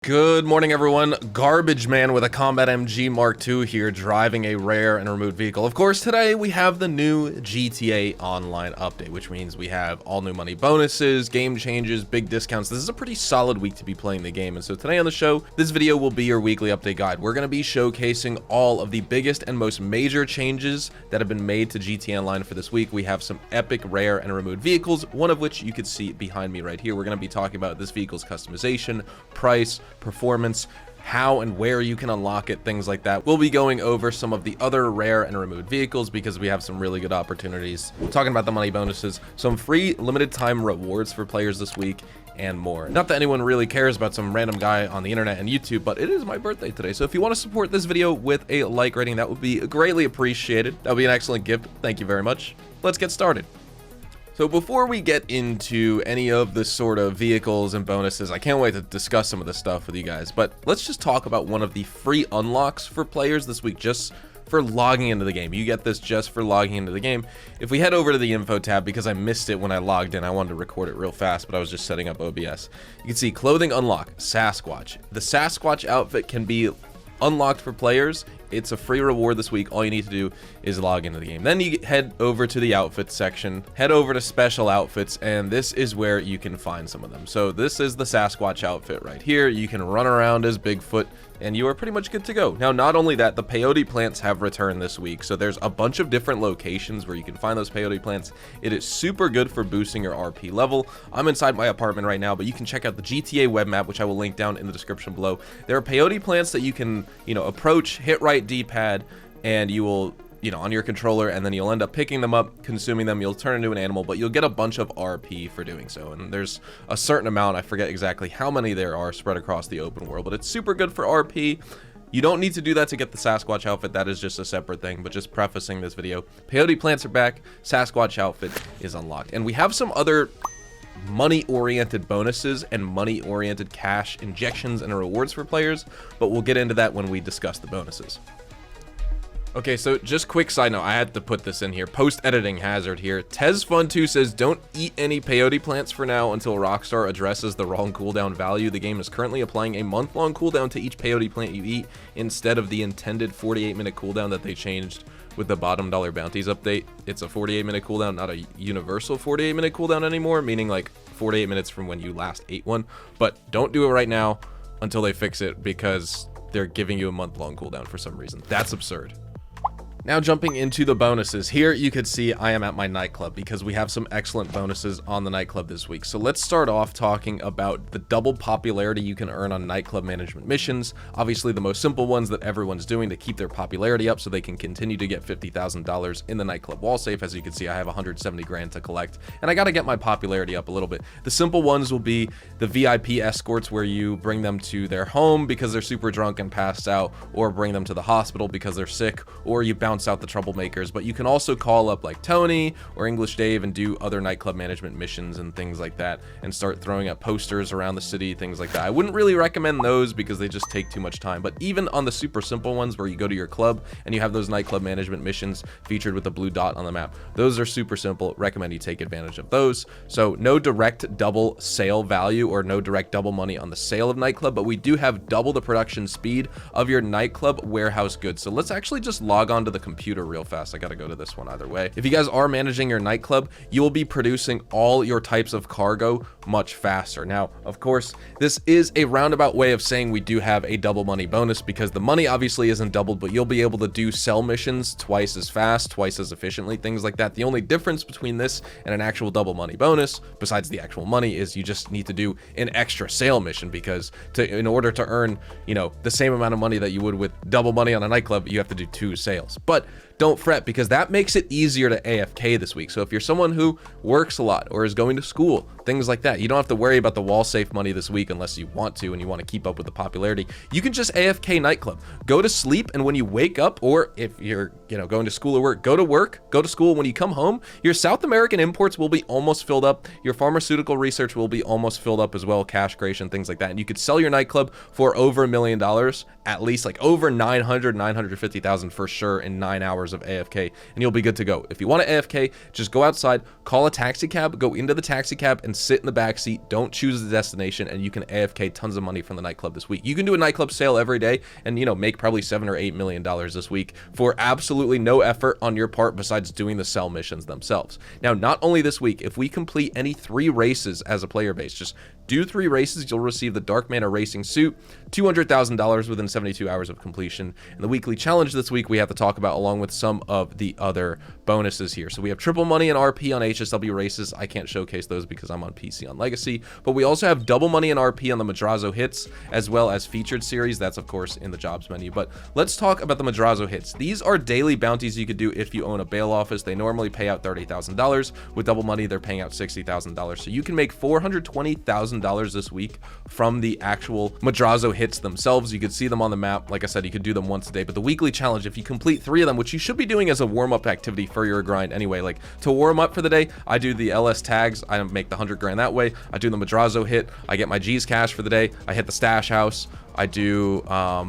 Good morning, everyone. Garbage Man with a Combat MG Mark II here, driving a rare and removed vehicle. Of course, today we have the new GTA Online update, which means we have all new money bonuses, game changes, big discounts. This is a pretty solid week to be playing the game. And so today on the show, this video will be your weekly update guide. We're going to be showcasing all of the biggest and most major changes that have been made to GTA Online for this week. We have some epic rare and removed vehicles, one of which you could see behind me right here. We're going to be talking about this vehicle's customization, price, performance, how and where you can unlock it, things like that. We'll be going over some of the other rare and removed vehicles because we have some really good opportunities. We're talking about the money bonuses, some free limited time rewards for players this week, and more. Not that anyone really cares about some random guy on the internet and YouTube, but it is my birthday today, so if you want to support this video with a like rating, that would be greatly appreciated. That would be an excellent gift. Thank you very much. Let's get started. So before we get into any of the sort of vehicles and bonuses, I can't wait to discuss some of this stuff with you guys, but let's just talk about one of the free unlocks for players this week, just for logging into the game. You get this just for logging into the game. If we head over to the info tab, because I missed it when I logged in, I wanted to record it real fast, but I was just setting up OBS. You can see clothing unlock, Sasquatch. The Sasquatch outfit can be unlocked for players. It's a free reward this week. All you need to do is log into the game. Then you head over to the outfits section, head over to special outfits, and this is where you can find some of them. So this is the Sasquatch outfit right here. You can run around as Bigfoot and you are pretty much good to go. Now, not only that, the peyote plants have returned this week. So there's a bunch of different locations where you can find those peyote plants. It is super good for boosting your RP level. I'm inside my apartment right now, but you can check out the GTA web map, which I will link down in the description below. There are peyote plants that you can, approach, hit right D-pad, and you will, on your controller, and then you'll end up picking them up, consuming them. You'll turn into an animal, but you'll get a bunch of RP for doing so. And there's a certain amount, I forget exactly how many there are spread across the open world, but it's super good for RP. You don't need to do that to get the Sasquatch outfit. That is just a separate thing, but just prefacing this video, peyote plants are back, Sasquatch outfit is unlocked. And we have some other money-oriented bonuses and money-oriented cash injections and rewards for players, but we'll get into that when we discuss the bonuses. Okay, so just quick side note, I had to put this in here. Post-editing hazard here. TezFun2 says, don't eat any peyote plants for now until Rockstar addresses the wrong cooldown value. The game is currently applying a month-long cooldown to each peyote plant you eat instead of the intended 48-minute cooldown that they changed with the bottom dollar bounties update. It's a 48-minute cooldown, not a universal 48-minute cooldown anymore, meaning like 48 minutes from when you last ate one. But don't do it right now until they fix it because they're giving you a month-long cooldown for some reason. That's absurd. Now jumping into the bonuses, here you could see I am at my nightclub because we have some excellent bonuses on the nightclub this week. So let's start off talking about the double popularity you can earn on nightclub management missions. Obviously the most simple ones that everyone's doing to keep their popularity up so they can continue to get $50,000 in the nightclub wall safe. As you can see, I have 170 grand to collect and I got to get my popularity up a little bit. The simple ones will be the VIP escorts where you bring them to their home because they're super drunk and passed out, or bring them to the hospital because they're sick, or you bounce out the troublemakers. But you can also call up like Tony or English Dave and do other nightclub management missions and things like that and start throwing up posters around the city, things like that. I wouldn't really recommend those because they just take too much time, but even on the super simple ones where you go to your club and you have those nightclub management missions featured with the blue dot on the map, those are super simple. Recommend you take advantage of those. So no direct double sale value or no direct double money on the sale of nightclub, but we do have double the production speed of your nightclub warehouse goods. So let's actually just log on to the computer real fast. I gotta go to this one either way. If you guys are managing your nightclub, you will be producing all your types of cargo much faster. Now, of course, this is a roundabout way of saying we do have a double money bonus because the money obviously isn't doubled, but you'll be able to do sell missions twice as fast, twice as efficiently, things like that. The only difference between this and an actual double money bonus, besides the actual money, is you just need to do an extra sale mission because in order to earn, the same amount of money that you would with double money on a nightclub, you have to do 2 sales. But don't fret because that makes it easier to AFK this week. So if you're someone who works a lot or is going to school, things like that, you don't have to worry about the wall safe money this week unless you want to and you want to keep up with the popularity. You can just AFK nightclub, go to sleep, and when you wake up, or if you're going to school or work, go to school. When you come home, your South American imports will be almost filled up. Your pharmaceutical research will be almost filled up as well, cash creation, things like that. And you could sell your nightclub for over $1 million, at least like over 950,000 for sure in 9 hours of AFK, and you'll be good to go. If you want to AFK, just go outside, call a taxi cab, go into the taxi cab and sit in the back seat, don't choose the destination, and you can AFK tons of money from the nightclub this week. You can do a nightclub sale every day and, you know, make probably $7 or $8 million this week for absolutely no effort on your part besides doing the sell missions themselves. Now, not only this week, if we complete any 3 races as a player base, just do 3 races, you'll receive the Dark Mana Racing Suit, $200,000 within 72 hours of completion. And the weekly challenge this week we have to talk about along with some of the other bonuses here. So we have triple money and RP on HSW races. I can't showcase those because I'm on PC on Legacy, but we also have double money and RP on the Madrazo hits, as well as featured series. That's of course in the jobs menu. But let's talk about the Madrazo hits. These are daily bounties you could do if you own a bail office. They normally pay out $30,000. With double money, they're paying out $60,000. So you can make $420,000 this week from the actual Madrazo hits themselves. You could see them on the map. Like I said, you could do them once a day, but the weekly challenge, if you complete 3 of them, which you should be doing as a warm-up activity for your grind anyway, like to warm up for the day, I do the LS tags, I make the 100 grand that way. I do the Madrazo hit, I get my G's cash for the day, I hit the stash house, I do,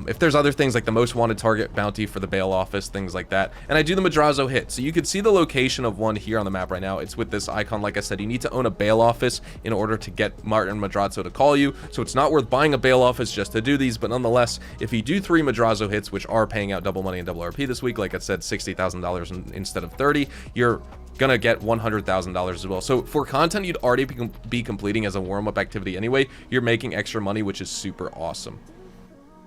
if there's other things like the most wanted target bounty for the bail office, things like that. And I do the Madrazo hit. So you can see the location of one here on the map right now. It's with this icon. Like I said, you need to own a bail office in order to get Martin Madrazo to call you. So it's not worth buying a bail office just to do these. But nonetheless, if you do 3 Madrazo hits, which are paying out double money and double RP this week, like I said, $60,000 instead of 30, you're gonna get $100,000 as well. So for content you'd already be completing as a warm-up activity anyway, you're making extra money, which is super awesome.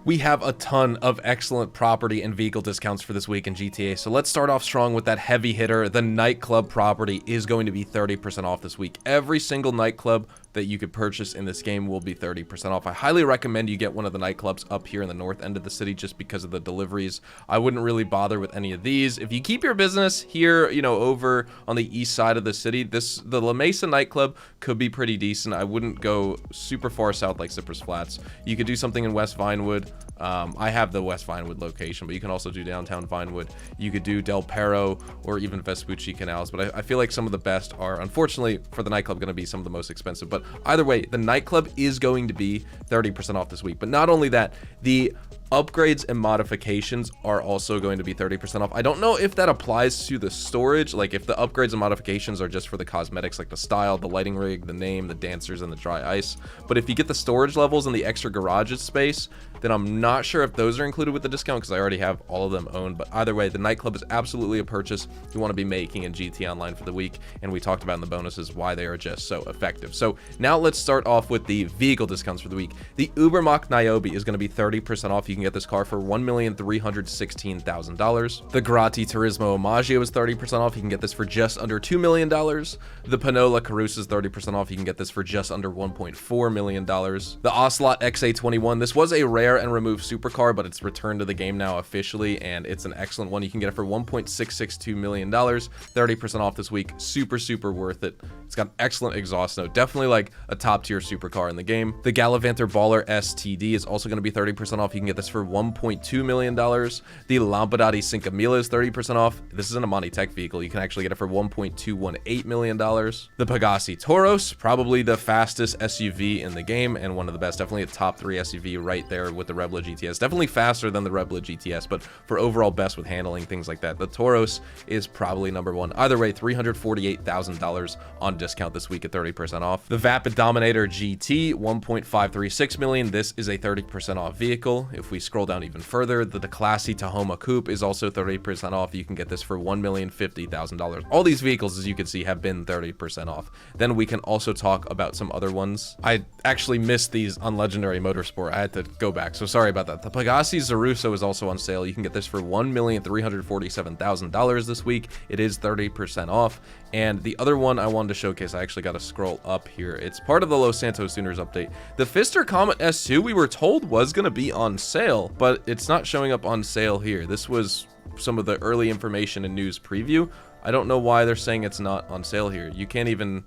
We have a ton of excellent property and vehicle discounts for this week in GTA. So let's start off strong with that heavy hitter. The nightclub property is going to be 30% off this week. Every single nightclub that you could purchase in this game will be 30% off. I highly recommend you get one of the nightclubs up here in the north end of the city just because of the deliveries. I wouldn't really bother with any of these. If you keep your business here, you know, over on the east side of the city, the La Mesa nightclub could be pretty decent. I wouldn't go super far south like Cypress Flats. You could do something in West Vinewood. I have the West Vinewood location, but you can also do downtown Vinewood. You could do Del Perro or even Vespucci Canals, but I feel like some of the best are, unfortunately for the nightclub, going to be some of the most expensive. But either way, the nightclub is going to be 30% off this week. But not only that, the upgrades and modifications are also going to be 30% off. I don't know if that applies to the storage, like if the upgrades and modifications are just for the cosmetics, like the style, the lighting rig, the name, the dancers, and the dry ice. But if you get the storage levels and the extra garage space, then I'm not sure if those are included with the discount because I already have all of them owned. But either way, the nightclub is absolutely a purchase you want to be making in GTA Online for the week. And we talked about in the bonuses why they are just so effective. So now let's start off with the vehicle discounts for the week. The Ubermacht Niobe is going to be 30% off. You can get this car for $1,316,000. The Grati Turismo Omaggio is 30% off. You can get this for just under $2 million. The Panola Carusa is 30% off. You can get this for just under $1.4 million. The Ocelot XA21, this was a rare and removed supercar, but it's returned to the game now officially, and it's an excellent one. You can get it for $1.662 million. 30% off this week. Super worth it. It's got excellent exhaust note. Definitely like a top tier supercar in the game. The Gallivanter Baller STD is also going to be 30% off. You can get this for $1.2 million. The Lampadati Cincamila is 30% off. This isn't a Monty Tech vehicle. You can actually get it for $1.218 million. The Pegassi Toros, probably the fastest SUV in the game and one of the best. Definitely a top 3 SUV right there with the Rebla GTS. Definitely faster than the Rebla GTS, but for overall best with handling, things like that, the Toros is probably number 1. Either way, $348,000 on discount this week at 30% off. The Vapid Dominator GT, $1.536 million. This is a 30% off vehicle. If we scroll down even further, the Declassi Tahoma Coupe is also 30% off. You can get this for $1,050,000. All these vehicles, as you can see, have been 30% off. Then we can also talk about some other ones. I actually missed these on Legendary Motorsport. I had to go back, so sorry about that. The Pegassi Zaruso is also on sale. You can get this for $1,347,000 this week. It is 30% off. And the other one I wanted to showcase, I actually got to scroll up here. It's part of the Los Santos Sooners update. The Pfister Comet S2 we were told was going to be on sale, but it's not showing up on sale here. This was some of the early information and news preview. I don't know why they're saying it's not on sale here. You can't even...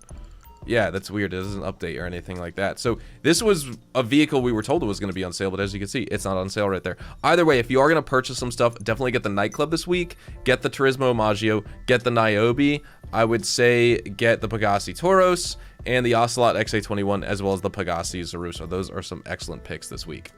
Yeah, that's weird. It doesn't update or anything like that. So this was a vehicle we were told it was going to be on sale, but as you can see, it's not on sale right there. Either way, if you are going to purchase some stuff, definitely get the nightclub this week. Get the Turismo Omaggio. Get the Niobe. I would say get the Pegassi Toros and the Ocelot XA21, as well as the Pegassi Zaruso. Those are some excellent picks this week.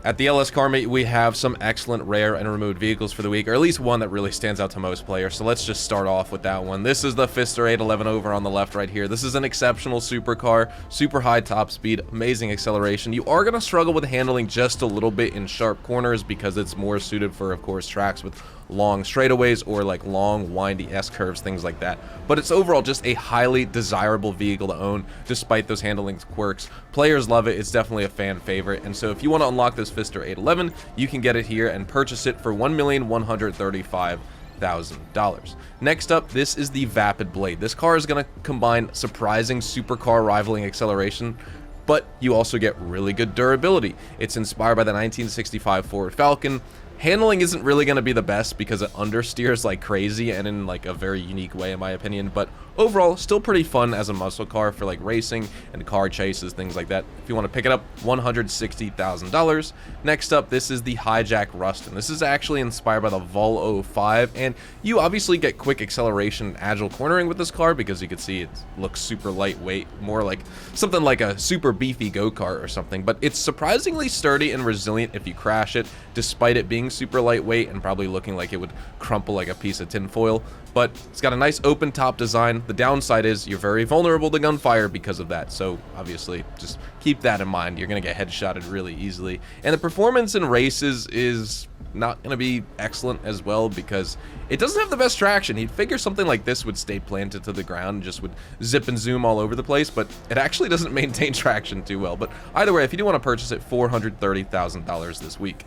At the LS Car Meet, we have some excellent rare and removed vehicles for the week, or at least one that really stands out to most players. So let's just start off with that one. This is the Pfister 811 over on the left right here. This is an exceptional supercar, super high top speed, amazing acceleration. You are going to struggle with handling just a little bit in sharp corners because it's more suited for, of course, tracks with long straightaways or like long windy S-curves, things like that. But it's overall just a highly desirable vehicle to own despite those handling quirks. Players love it. It's definitely a fan favorite. And so if you want to unlock this Pfister 811, you can get it here and purchase it for $1,135,000. Next up, this is the Vapid Blade. This car is going to combine surprising supercar rivaling acceleration, but you also get really good durability. It's inspired by the 1965 Ford Falcon. Handling isn't really going to be the best because it understeers like crazy and in like a very unique way in my opinion, but overall still pretty fun as a muscle car for like racing and car chases, things like that. If you want to pick it up, $160,000. Next up, this is the Hijack Rustin. This is actually inspired by the Vol 05, and you obviously get quick acceleration and agile cornering with this car because you can see it looks super lightweight, more like something like a super beefy go-kart or something, but it's surprisingly sturdy and resilient if you crash it, despite it being super lightweight and probably looking like it would crumple like a piece of tin foil. But it's got a nice open top design. The downside is you're very vulnerable to gunfire because of that, so obviously just keep that in mind. You're gonna get headshotted really easily, and the performance in races is not gonna be excellent as well because it doesn't have the best traction. You'd figure something like this would stay planted to the ground and just would zip and zoom all over the place, but it actually doesn't maintain traction too well. But either way, if you do want to purchase it, $430,000 this week.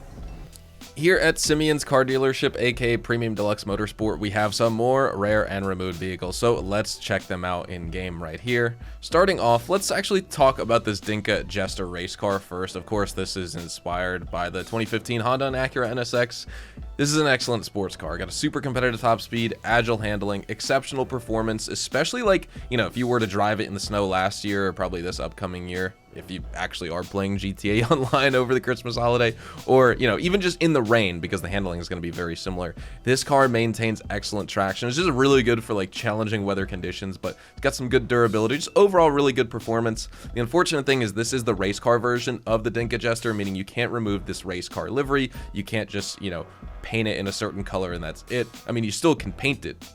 Here at Simeon's car dealership, aka Premium Deluxe Motorsport, we have some more rare and removed vehicles, so let's check them out in game right here. Starting off, let's actually talk about this Dinka Jester race car first. Of course, this is inspired by the 2015 Honda and Acura NSX. This is an excellent sports car. Got a super competitive top speed, agile handling, exceptional performance, especially like, you know, if you were to drive it in the snow last year or probably this upcoming year, if you actually are playing GTA Online over the Christmas holiday, or, you know, even just in the rain because the handling is going to be very similar. This car maintains excellent traction. It's just really good for like challenging weather conditions, but it's got some good durability, just overall really good performance. The unfortunate thing is this is the race car version of the Dinka Jester, meaning you can't remove this race car livery. You can't just, you know, paint it in a certain color and that's it. I mean, you still can paint it,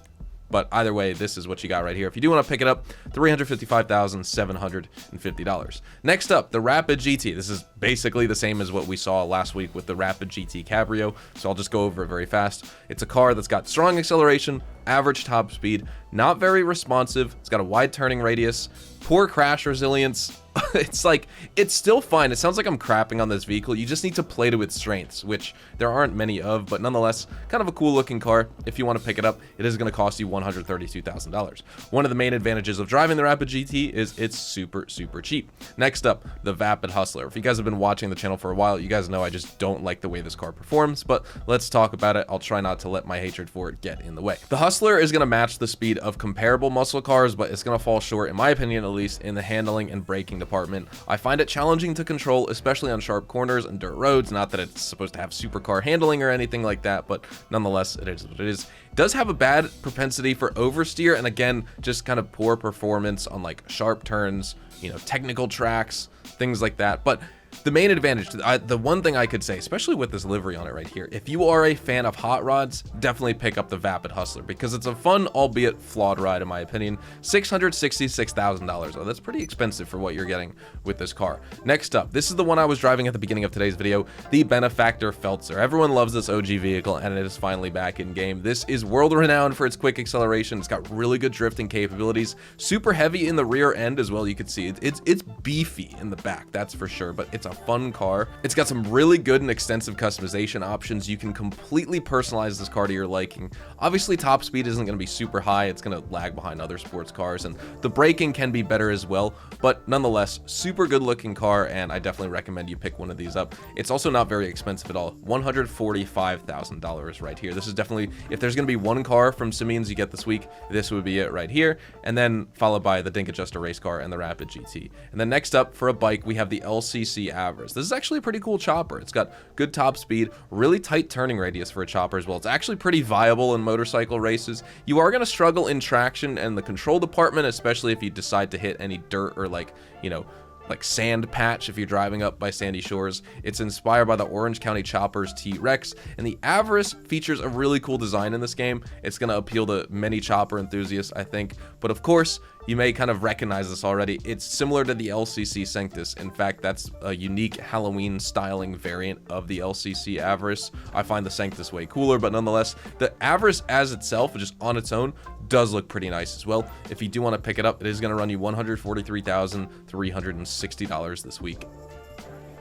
but either way, this is what you got right here. If you do want to pick it up, $355,750. Next up, the Rapid GT. This is basically the same as what we saw last week with the Rapid GT Cabrio, so I'll just go over it very fast. It's a car that's got strong acceleration, average top speed, not very responsive. It's got a wide turning radius, poor crash resilience. It's like, it's still fine. It sounds like I'm crapping on this vehicle. You just need to play to its strengths, which there aren't many of, but nonetheless, kind of a cool looking car. If you want to pick it up, it is going to cost you $132,000. One of the main advantages of driving the Rapid GT is it's super, super cheap. Next up, the Vapid Hustler. If you guys have been watching the channel for a while, you guys know I just don't like the way this car performs, but let's talk about it. I'll try not to let my hatred for it get in the way. The Hustler is going to match the speed of comparable muscle cars, but it's going to fall short, in my opinion at least, in the handling and braking department. I find it challenging to control, especially on sharp corners and dirt roads. Not that it's supposed to have supercar handling or anything like that, but nonetheless, it is what it is. It does have a bad propensity for oversteer, and again, just kind of poor performance on like sharp turns, you know, technical tracks, things like that. But the main advantage, the one thing I could say, especially with this livery on it right here, if you are a fan of hot rods, definitely pick up the Vapid Hustler because it's a fun, albeit flawed ride in my opinion. $666,000. Oh, that's pretty expensive for what you're getting with this car. Next up, this is the one I was driving at the beginning of today's video, the Benefactor Feltzer. Everyone loves this OG vehicle and it is finally back in game. This is world renowned for its quick acceleration. It's got really good drifting capabilities, super heavy in the rear end as well. You can see it's beefy in the back, that's for sure, but it's a fun car. It's got some really good and extensive customization options. You can completely personalize this car to your liking. Obviously, top speed isn't going to be super high. It's going to lag behind other sports cars, and the braking can be better as well, but nonetheless, super good looking car, and I definitely recommend you pick one of these up. It's also not very expensive at all. $145,000 right here. This is definitely, if there's going to be one car from Simeon's you get this week, this would be it right here, and then followed by the Dinka Jester race car and the Rapid GT. And then next up for a bike, we have the LCC Avarice. This is actually a pretty cool chopper. It's got good top speed, really tight turning radius for a chopper as well. It's actually pretty viable in motorcycle races. You are going to struggle in traction and the control department, especially if you decide to hit any dirt or like, you know, like sand patch if you're driving up by sandy shores. It's inspired by the Orange County Choppers T-Rex, and the Avarice features a really cool design in this game. It's going to appeal to many chopper enthusiasts, I think, but of course you may kind of recognize this already. It's similar to the LCC Sanctus. In fact, that's a unique Halloween styling variant of the LCC Avarice. I find the Sanctus way cooler, but nonetheless, the Avarice as itself, just on its own, does look pretty nice as well. If you do want to pick it up, it is going to run you $143,360 this week.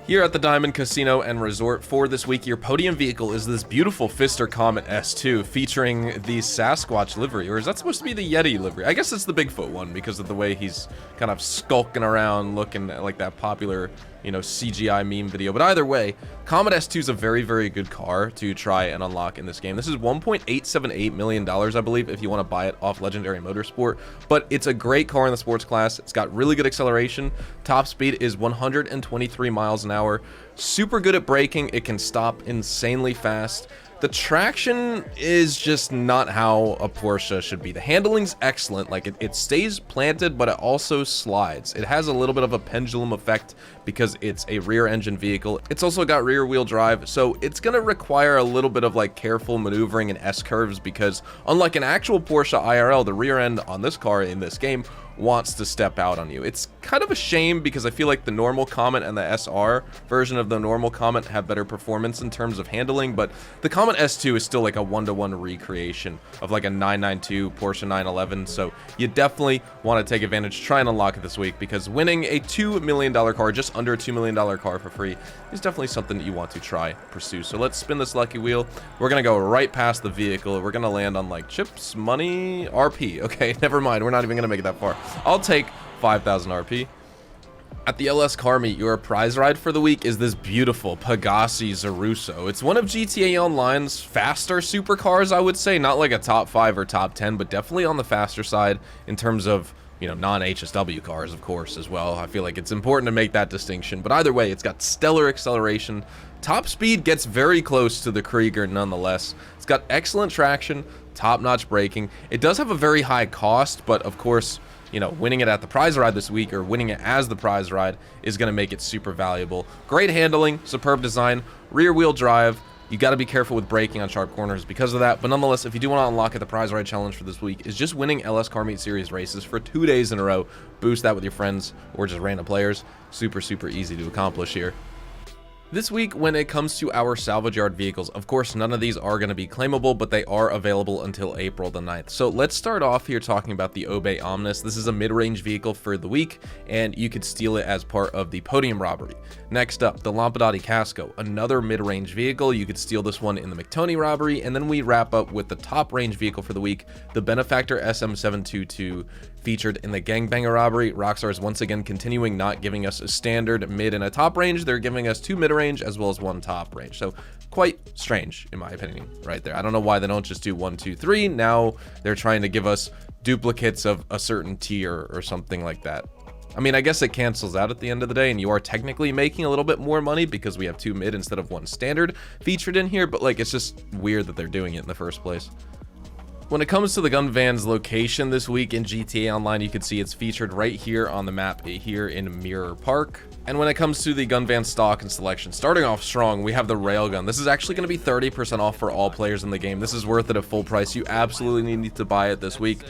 Here at the Diamond Casino and Resort for this week, your podium vehicle is this beautiful Pfister Comet S2 featuring the Sasquatch livery, or is that supposed to be the Yeti livery? I guess it's the Bigfoot one because of the way he's kind of skulking around looking like that popular, CGI meme video. But either way, Comet S2 is a very, very good car to try and unlock in this game. This is $1.878 million, I believe, if you want to buy it off Legendary Motorsport. But it's a great car in the sports class. It's got really good acceleration. Top speed is 123 miles an hour. Super good at braking. It can stop insanely fast. The traction is just not how a Porsche should be. The handling's excellent. Like, it stays planted, but it also slides. It has a little bit of a pendulum effect because it's a rear engine vehicle. It's also got rear wheel drive, so it's going to require a little bit of like careful maneuvering and S-curves because unlike an actual Porsche IRL, the rear end on this car in this game wants to step out on you. It's kind of a shame because I feel like the normal Comet and the SR version of the normal Comet have better performance in terms of handling, but the Comet S2 is still like a one-to-one recreation of like a 992 Porsche 911, so you definitely want to take advantage, try and unlock it this week, because winning a $2 million car, just under a $2 million car for free, is definitely something that you want to try, pursue. So let's spin this lucky wheel. We're going to go right past the vehicle. We're going to land on like chips, money, RP. Okay, never mind. We're not even going to make it that far. I'll take 5,000 RP. At the LS Car Meet, your prize ride for the week is this beautiful Pegassi Zaruso. It's one of GTA Online's faster supercars, I would say. Not like a top 5 or top 10, but definitely on the faster side in terms of, non-HSW cars, of course, as well. I feel like it's important to make that distinction. But either way, it's got stellar acceleration. Top speed gets very close to the Krieger nonetheless. It's got excellent traction, top-notch braking. It does have a very high cost, but of course, winning it at the prize ride this week, or winning it as the prize ride, is going to make it super valuable. Great handling, superb design, rear wheel drive. You got to be careful with braking on sharp corners because of that. But nonetheless, if you do want to unlock it, the prize ride challenge for this week is just winning LS Car Meet Series races for 2 days in a row. Boost that with your friends or just random players. Super, super easy to accomplish here. This week, when it comes to our salvage yard vehicles, of course, none of these are going to be claimable, but they are available until April the 9th. So let's start off here talking about the Obey Omnis. This is a mid-range vehicle for the week, and you could steal it as part of the podium robbery. Next up, the Lampadati Casco, another mid-range vehicle. You could steal this one in the McToney robbery, and then we wrap up with the top-range vehicle for the week, the Benefactor SM722, featured in the Gangbanger robbery. Rockstar is once again continuing not giving us a standard mid and a top range. They're giving us 2 mid-range as well as 1 top range. So quite strange, in my opinion, right there. I don't know why they don't just do 1, 2, 3. Now they're trying to give us duplicates of a certain tier or something like that. I mean, I guess it cancels out at the end of the day, and you are technically making a little bit more money because we have 2 mid instead of 1 standard featured in here, but like, it's just weird that they're doing it in the first place. When it comes to the gun van's location this week in GTA Online, you can see it's featured right here on the map here in Mirror Park. And when it comes to the gun van stock and selection, starting off strong, we have the railgun. This is actually going to be 30% off for all players in the game. This is worth it at full price. You absolutely need to buy it this week.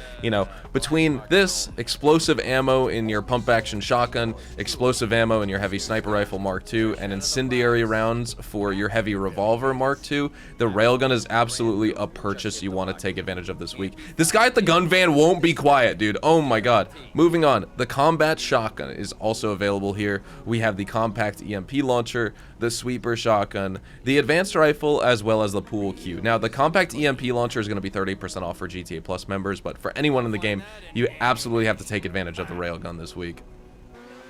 Between this, explosive ammo in your pump action shotgun, explosive ammo in your heavy sniper rifle Mark II, and incendiary rounds for your heavy revolver Mark II, the railgun is absolutely a purchase you want to take advantage of this week. This guy at the gun van won't be quiet, dude. Oh my god. Moving on, the combat shotgun is also available here. We have the compact EMP launcher, the sweeper shotgun, the advanced rifle, as well as the pool cue. Now, the compact EMP launcher is going to be 30% off for GTA Plus members, but for anyone in the game, you absolutely have to take advantage of the railgun this week.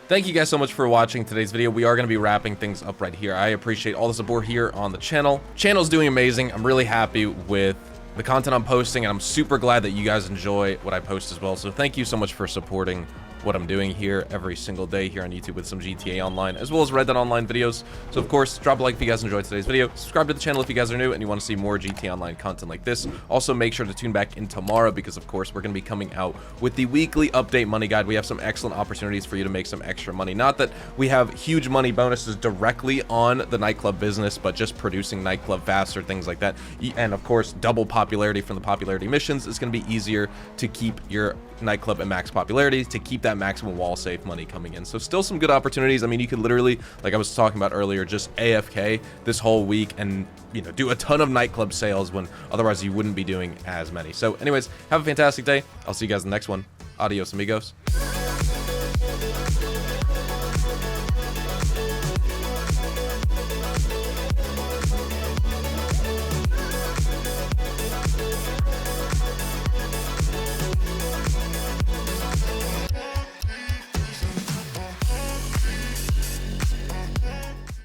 Thank you guys so much for watching today's video. We are going to be wrapping things up right here. I appreciate all the support here on the channel. Channel's doing amazing. I'm really happy with the content I'm posting, and I'm super glad that you guys enjoy what I post as well. So thank you so much for supporting what I'm doing here every single day here on YouTube with some GTA Online, as well as Red Dead Online videos. So of course, drop a like if you guys enjoyed today's video. Subscribe to the channel if you guys are new and you want to see more GTA Online content like this. Also, make sure to tune back in tomorrow because, of course, we're going to be coming out with the weekly update money guide. We have some excellent opportunities for you to make some extra money. Not that we have huge money bonuses directly on the Nightclub business, but just producing Nightclub faster, things like that. And of course, double popularity from the popularity missions is going to be easier to keep your Nightclub at max popularity, to keep that maximum wall safe money coming in. So still some good opportunities. I mean, you could literally, like I was talking about earlier, just AFK this whole week and, you know, do a ton of Nightclub sales when otherwise you wouldn't be doing as many. So anyways, have a fantastic day. I'll see you guys in the next one. Adios, amigos.